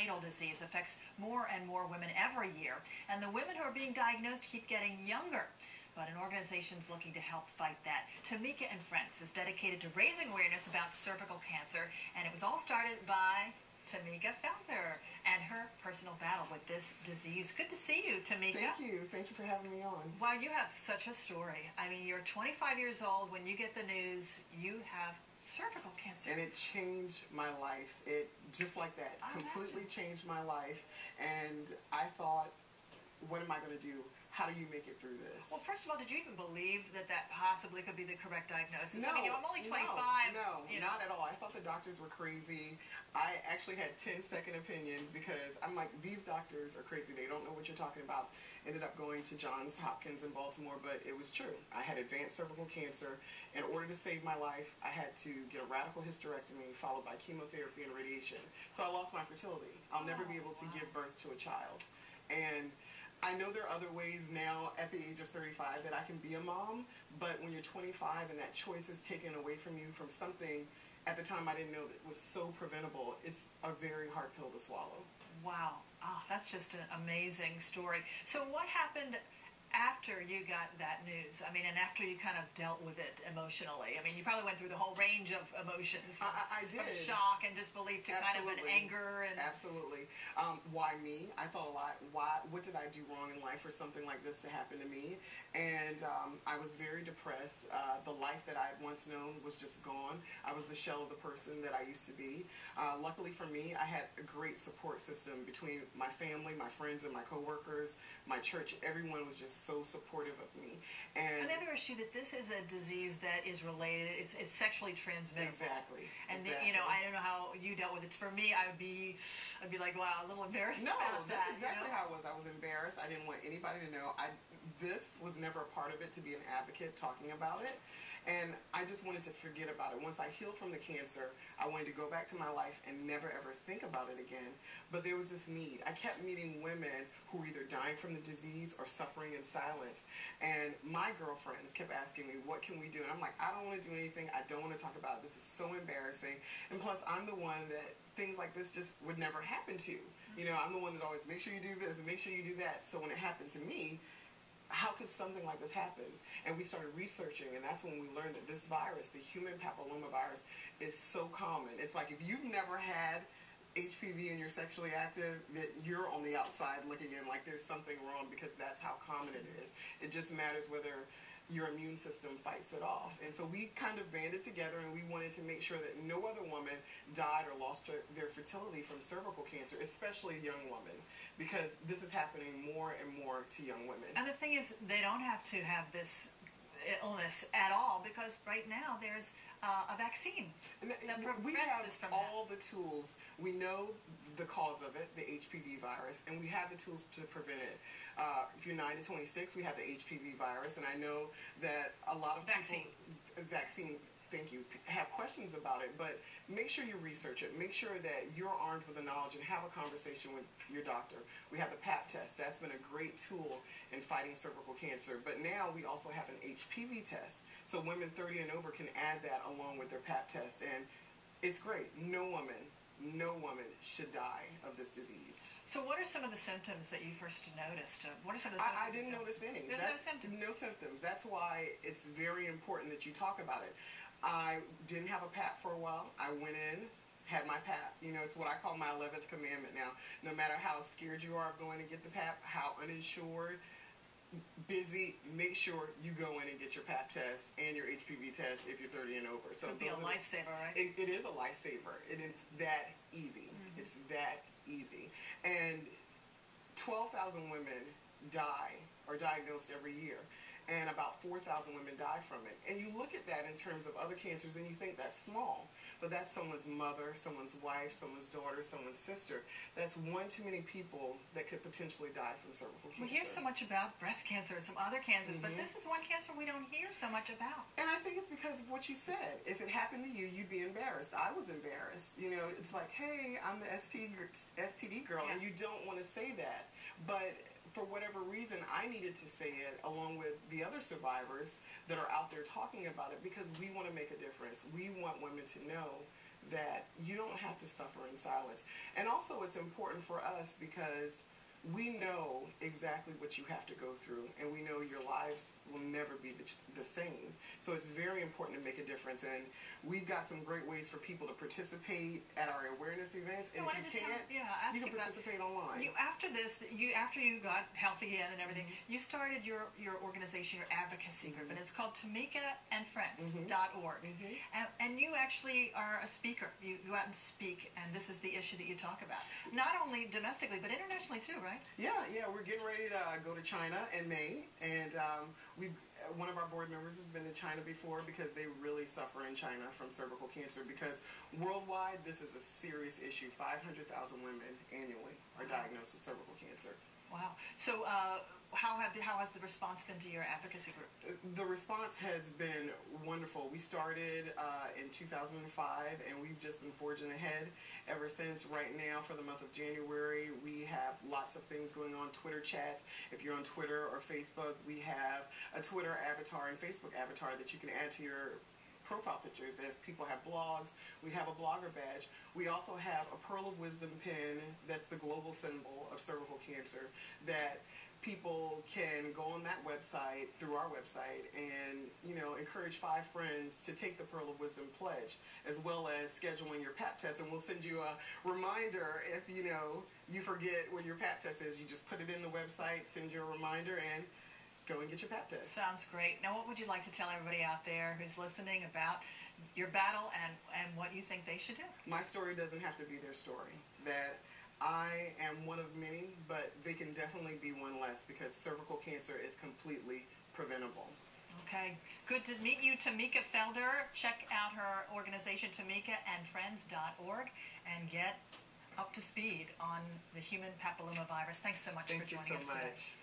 fatal disease, affects more and more women every year, and the women who are being diagnosed keep getting younger. But an organization is looking to help fight that. Tamika and Friends is dedicated to raising awareness about cervical cancer, and it was all started by Tamika Felder and her personal battle with this disease. Good to see you, Tamika. Thank you. Thank you for having me on. Wow, you have such a story. I mean, you're 25 years old. When you get the news, you have cervical cancer. And it changed my life. It, just like that, completely changed my life. And I thought, what am I going to do? How do you make it through this? Well, first of all, did you even believe that that possibly could be the correct diagnosis? No, I mean, I'm only 25. No, not at all. I thought the doctors were crazy. I actually had 10-second opinions because I'm like, these doctors are crazy. They don't know what you're talking about. Ended up going to Johns Hopkins in Baltimore, but it was true. I had advanced cervical cancer. In order to save my life, I had to get a radical hysterectomy followed by chemotherapy and radiation. So I lost my fertility. I'll never be able to give birth to a child. And I know there are other ways now at the age of 35 that I can be a mom, but when you're 25 and that choice is taken away from you from something at the time I didn't know that was so preventable, it's a very hard pill to swallow. Wow. Oh, that's just an amazing story. So what happened after you got that news? I mean, and after you kind of dealt with it emotionally? I mean, you probably went through the whole range of emotions. I did. From shock and disbelief to kind of an anger. And Absolutely. Why me? I thought a lot. What did I do wrong in life for something like this to happen to me? And I was very depressed. The life that I had once known was just gone. I was the shell of the person that I used to be. Luckily for me, I had a great support system between my family, my friends, and my coworkers, my church. Everyone was just so supportive of me. And another issue that this is a disease that is related. It's sexually transmitted. Exactly. And you know, I don't know how you dealt with it. For me, I'd be like, wow, a little embarrassed about that. No, that's exactly how I was. I was embarrassed. I didn't want anybody to know. This was never a part of it, to be an advocate talking about it. And I just wanted to forget about it. Once I healed from the cancer, I wanted to go back to my life and never ever think about it again. But there was this need. I kept meeting women who were either dying from the disease or suffering in silence. And my girlfriends kept asking me, what can we do? And I'm like, I don't want to do anything. I don't want to talk about it. This is so embarrassing. And plus, I'm the one that things like this just would never happen to. You know, I'm the one that always, make sure you do this and make sure you do that. So when it happened to me, how could something like this happen? And we started researching, and that's when we learned that this virus, the human papillomavirus, is so common. It's like if you've never had HPV and you're sexually active, that you're on the outside looking in like there's something wrong, because that's how common it is. It just matters whether your immune system fights it off. And so we kind of banded together, and we wanted to make sure that no other woman died or lost their fertility from cervical cancer, especially a young woman, because this is happening more and more to young women. And the thing is, they don't have to have this illness at all, because right now there's a vaccine that we prevents have this from all the tools. We know the cause of it, the HPV virus, and we have the tools to prevent it. If you're 9 to 26, we have the HPV virus, and I know that a lot of vaccine, thank you, have questions about it, but make sure you research it. Make sure that you're armed with the knowledge and have a conversation with your doctor. We have the Pap test. That's been a great tool in fighting cervical cancer. But now we also have an HPV test. So women 30 and over can add that along with their Pap test. And it's great. No woman should die of this disease. So what are some of the symptoms that you first noticed? What are some of the symptoms? I didn't notice any. There's no symptoms? No symptoms. That's why it's very important that you talk about it. I didn't have a Pap for a while. I went in, had my Pap. You know, it's what I call my 11th commandment now. No matter how scared you are of going to get the Pap, how uninsured, busy, make sure you go in and get your Pap test and your HPV test if you're 30 and over. So it would be a lifesaver, right? It is a lifesaver. It is that easy. It's that easy. And 12,000 women die or diagnosed every year, and about 4,000 women die from it. And you look at that in terms of other cancers and you think that's small, but that's someone's mother, someone's wife, someone's daughter, someone's sister. That's one too many people that could potentially die from cervical cancer. We hear so much about breast cancer and some other cancers, but this is one cancer we don't hear so much about. And I think it's because of what you said. If it happened to you, you'd be embarrassed. I was embarrassed. You know, it's like, hey, I'm the STD girl, and you don't want to say that. But for whatever reason, I needed to say it along with the other survivors that are out there talking about it, because we want to make a difference. We want women to know that you don't have to suffer in silence. And also it's important for us because we know exactly what you have to go through, and we know your lives will never be the same. So it's very important to make a difference, and we've got some great ways for people to participate at our awareness events. And if you can't, you can participate online. After you got healthy again and everything, you started your organization, your advocacy group, and it's called TamikaandFriends.org. And you actually are a speaker. You go out and speak, and this is the issue that you talk about. Not only domestically, but internationally too, right? Yeah, we're getting ready to go to China in May, and one of our board members has been to China before because they really suffer in China from cervical cancer, because worldwide this is a serious issue. 500,000 women annually are diagnosed with cervical cancer. Wow. So how has the response been to your advocacy group? The response has been wonderful. We started in 2005, and we've just been forging ahead ever since. Right now, for the month of January, we have lots of things going on. Twitter chats. If you're on Twitter or Facebook, we have a Twitter avatar and Facebook avatar that you can add to your profile pictures. If people have blogs, we have a blogger badge. We also have a Pearl of Wisdom pin that's the global symbol of cervical cancer, that people can go on that website, through our website, and encourage 5 friends to take the Pearl of Wisdom pledge, as well as scheduling your pap test. And we'll send you a reminder if you forget when your pap test is. You just put it in the website, send you a reminder, and go and get your pap test. Sounds great. Now, what would you like to tell everybody out there who's listening about your battle and what you think they should do? My story doesn't have to be their story. That I am one of many, but they can definitely be one less, because cervical cancer is completely preventable. Okay. Good to meet you, Tamika Felder. Check out her organization, TamikaandFriends.org, and get up to speed on the human papillomavirus. Thanks so much for joining us today. Thank you so much.